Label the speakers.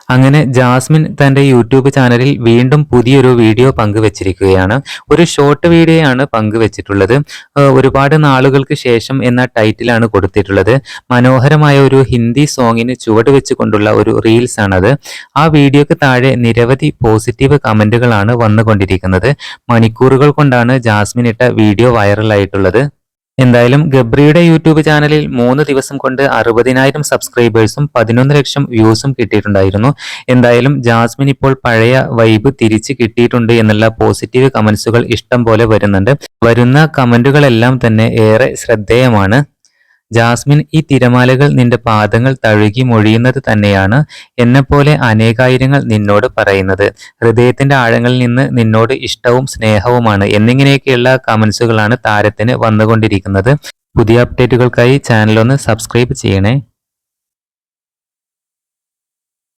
Speaker 1: അങ്ങനെ ജാസ്മിൻ തന്റെ യൂട്യൂബ് ചാനലിൽ വീണ്ടും പുതിയൊരു വീഡിയോ പങ്കുവച്ചിരിക്കുകയാണ്. ഒരു ഷോർട്ട് വീഡിയോയാണ് പങ്കുവച്ചിട്ടുള്ളത്. ഒരുപാട് നാളുകൾക്ക് ശേഷം എന്ന ടൈറ്റിലാണ് കൊടുത്തിട്ടുള്ളത്. മനോഹരമായ ഒരു ഹിന്ദി സോങ്ങിന് ചുവട് വെച്ചുകൊണ്ടുള്ള ഒരു റീൽസ് ആണത്. ആ വീഡിയോക്ക് താഴെ നിരവധി പോസിറ്റീവ് കമന്റുകളാണ് വന്നുകൊണ്ടിരിക്കുന്നത്. മണിക്കൂറുകൾ കൊണ്ടാണ് ജാസ്മിൻ ഇട്ട വീഡിയോ വൈറലായിട്ടുള്ളത്. എന്തായാലും ഗബ്രിയുടെ യൂട്യൂബ് ചാനലിൽ 3 ദിവസം കൊണ്ട് 60,000 സബ്സ്ക്രൈബേഴ്സും 11 ലക്ഷം വ്യൂസും കിട്ടിയിട്ടുണ്ടായിരുന്നു. എന്തായാലും ജാസ്മിൻ ഇപ്പോൾ പഴയ വൈബ് തിരിച്ച് കിട്ടിയിട്ടുണ്ട് എന്നുള്ള പോസിറ്റീവ് കമന്റ്സുകൾ ഇഷ്ടം പോലെ വരുന്നുണ്ട്. വരുന്ന കമന്റുകളെല്ലാം തന്നെ ഏറെ ശ്രദ്ധേയമാണ്. ജാസ്മിൻ, ഈ തിരമാലകൾ നിന്റെ പാദങ്ങൾ തഴുകി മൊഴിയുന്നത് തന്നെയാണ് എന്നെപ്പോലെ അനേകായിരങ്ങൾ നിന്നോട് പറയുന്നത്. ഹൃദയത്തിന്റെ ആഴങ്ങളിൽ നിന്ന് നിന്നോട് ഇഷ്ടവും സ്നേഹവുമാണ് എന്നിങ്ങനെയൊക്കെയുള്ള കമന്റ്സുകളാണ് താരത്തിന് വന്നുകൊണ്ടിരിക്കുന്നത്. പുതിയ അപ്ഡേറ്റുകൾക്കായി ചാനൽ ഒന്ന് സബ്സ്ക്രൈബ് ചെയ്യണേ.